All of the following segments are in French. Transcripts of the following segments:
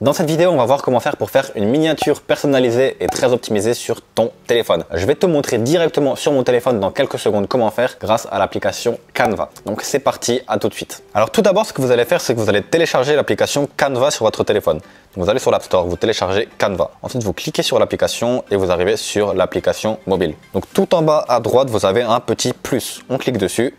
Dans cette vidéo, on va voir comment faire pour faire une miniature personnalisée et très optimisée sur ton téléphone. Je vais te montrer directement sur mon téléphone dans quelques secondes comment faire grâce à l'application Canva. Donc c'est parti, à tout de suite. Alors tout d'abord, ce que vous allez faire, c'est que vous allez télécharger l'application Canva sur votre téléphone. Donc, vous allez sur l'App Store, vous téléchargez Canva. Ensuite, vous cliquez sur l'application et vous arrivez sur l'application mobile. Donc tout en bas à droite, vous avez un petit plus. On clique dessus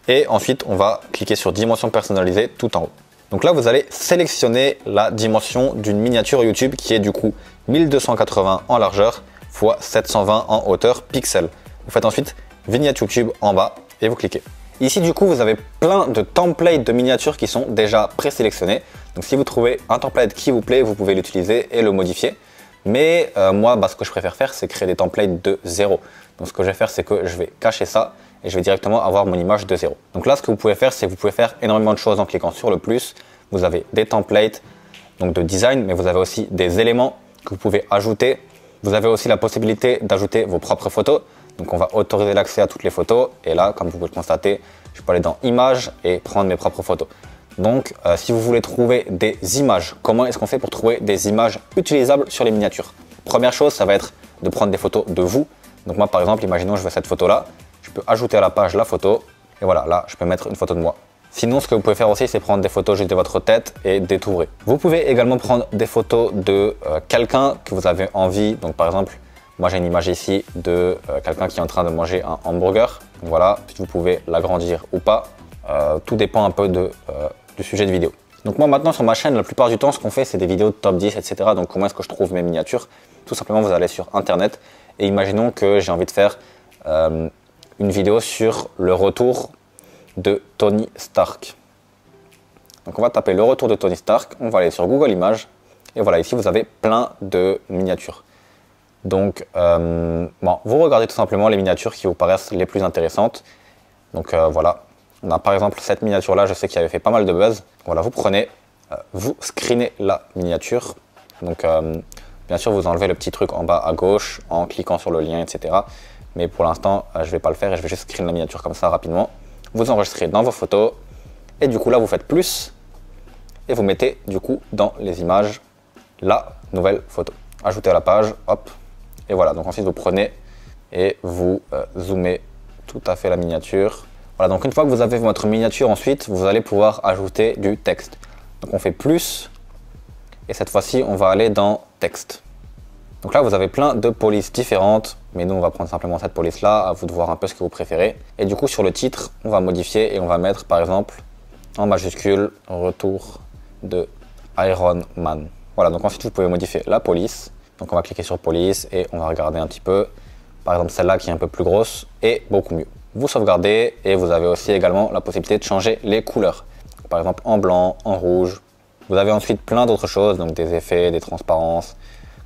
et ensuite, on va cliquer sur Dimension personnalisée tout en haut. Donc là, vous allez sélectionner la dimension d'une miniature YouTube qui est du coup 1280 en largeur x 720 en hauteur pixels. Vous faites ensuite Vignette YouTube en bas et vous cliquez. Ici, du coup, vous avez plein de templates de miniatures qui sont déjà présélectionnés. Donc si vous trouvez un template qui vous plaît, vous pouvez l'utiliser et le modifier. Mais moi, ce que je préfère faire, c'est créer des templates de zéro. Donc ce que je vais faire, c'est que je vais cacher ça et je vais directement avoir mon image de zéro. Donc là, ce que vous pouvez faire, c'est que vous pouvez faire énormément de choses en cliquant sur le plus. Vous avez des templates donc de design, mais vous avez aussi des éléments que vous pouvez ajouter. Vous avez aussi la possibilité d'ajouter vos propres photos. Donc on va autoriser l'accès à toutes les photos. Et là, comme vous pouvez le constater, je peux aller dans Images et prendre mes propres photos. Donc si vous voulez trouver des images, comment est-ce qu'on fait pour trouver des images utilisables sur les miniatures? Première chose, ça va être de prendre des photos de vous. Donc moi, par exemple, imaginons je veux cette photo-là. Je peux ajouter à la page la photo. Et voilà, là, je peux mettre une photo de moi. Sinon, ce que vous pouvez faire aussi, c'est prendre des photos juste de votre tête et détourer. Vous pouvez également prendre des photos de quelqu'un que vous avez envie. Donc par exemple, moi j'ai une image ici de quelqu'un qui est en train de manger un hamburger. Donc voilà, vous pouvez l'agrandir ou pas. Tout dépend un peu du sujet de vidéo. Donc moi maintenant sur ma chaîne, la plupart du temps, ce qu'on fait, c'est des vidéos de top 10, etc. Donc comment est-ce que je trouve mes miniatures? Tout simplement, vous allez sur Internet et imaginons que j'ai envie de faire une vidéo sur le retour de Tony Stark. Donc on va taper le retour de Tony Stark, on va aller sur Google Images et voilà, ici vous avez plein de miniatures. Donc vous regardez tout simplement les miniatures qui vous paraissent les plus intéressantes. Donc voilà, on a par exemple cette miniature là, je sais qu'il avait fait pas mal de buzz. Voilà, vous prenez, vous screenez la miniature. Donc bien sûr vous enlevez le petit truc en bas à gauche en cliquant sur le lien, etc. Mais pour l'instant je ne vais pas le faire et je vais juste screen la miniature comme ça rapidement. Vous enregistrez dans vos photos et du coup là vous faites plus et vous mettez du coup dans les images la nouvelle photo. Ajoutez à la page, hop, et voilà. Donc ensuite vous prenez et vous zoomez tout à fait la miniature. Voilà, donc une fois que vous avez votre miniature, ensuite vous allez pouvoir ajouter du texte. Donc on fait plus et cette fois-ci on va aller dans texte. Donc là vous avez plein de polices différentes. Mais nous, on va prendre simplement cette police-là, à vous de voir un peu ce que vous préférez. Et du coup, sur le titre, on va modifier et on va mettre, par exemple, en majuscule, retour de Iron Man. Voilà, donc ensuite, vous pouvez modifier la police. Donc on va cliquer sur police et on va regarder un petit peu. Par exemple, celle-là qui est un peu plus grosse et beaucoup mieux. Vous sauvegardez et vous avez aussi également la possibilité de changer les couleurs. Par exemple, en blanc, en rouge. Vous avez ensuite plein d'autres choses, donc des effets, des transparences,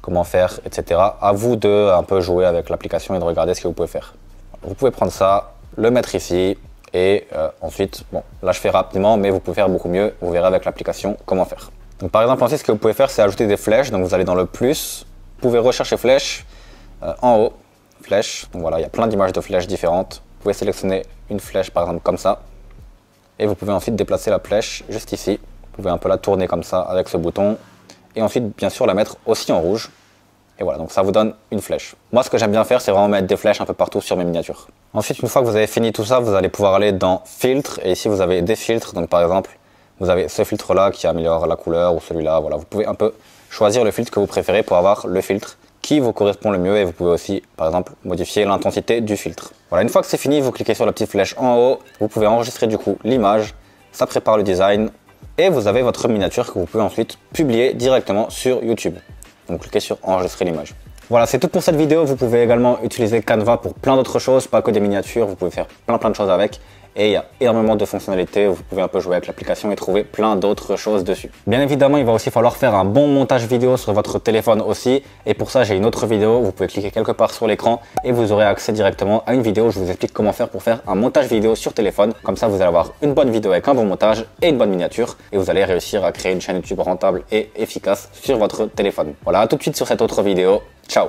comment faire, etc. À vous de un peu jouer avec l'application et de regarder ce que vous pouvez faire. Vous pouvez prendre ça, le mettre ici et ensuite, bon, là je fais rapidement, mais vous pouvez faire beaucoup mieux. Vous verrez avec l'application comment faire. Donc par exemple, ensuite, ce que vous pouvez faire, c'est ajouter des flèches. Donc vous allez dans le plus, vous pouvez rechercher flèches en haut, flèches. Donc voilà, il y a plein d'images de flèches différentes. Vous pouvez sélectionner une flèche par exemple comme ça et vous pouvez ensuite déplacer la flèche juste ici. Vous pouvez un peu la tourner comme ça avec ce bouton. Et ensuite, bien sûr, la mettre aussi en rouge. Et voilà, donc ça vous donne une flèche. Moi, ce que j'aime bien faire, c'est vraiment mettre des flèches un peu partout sur mes miniatures. Ensuite, une fois que vous avez fini tout ça, vous allez pouvoir aller dans Filtres. Et ici, vous avez des filtres. Donc, par exemple, vous avez ce filtre-là qui améliore la couleur ou celui-là. Voilà, vous pouvez un peu choisir le filtre que vous préférez pour avoir le filtre qui vous correspond le mieux. Et vous pouvez aussi, par exemple, modifier l'intensité du filtre. Voilà, une fois que c'est fini, vous cliquez sur la petite flèche en haut. Vous pouvez enregistrer du coup l'image. Ça prépare le design. Et vous avez votre miniature que vous pouvez ensuite publier directement sur YouTube. Donc cliquez sur enregistrer l'image. Voilà, c'est tout pour cette vidéo. Vous pouvez également utiliser Canva pour plein d'autres choses, pas que des miniatures. Vous pouvez faire plein de choses avec. Et il y a énormément de fonctionnalités. Vous pouvez un peu jouer avec l'application et trouver plein d'autres choses dessus. Bien évidemment, il va aussi falloir faire un bon montage vidéo sur votre téléphone aussi. Et pour ça, j'ai une autre vidéo. Vous pouvez cliquer quelque part sur l'écran et vous aurez accès directement à une vidéo où je vous explique comment faire pour faire un montage vidéo sur téléphone. Comme ça, vous allez avoir une bonne vidéo avec un bon montage et une bonne miniature. Et vous allez réussir à créer une chaîne YouTube rentable et efficace sur votre téléphone. Voilà, à tout de suite sur cette autre vidéo. Ciao!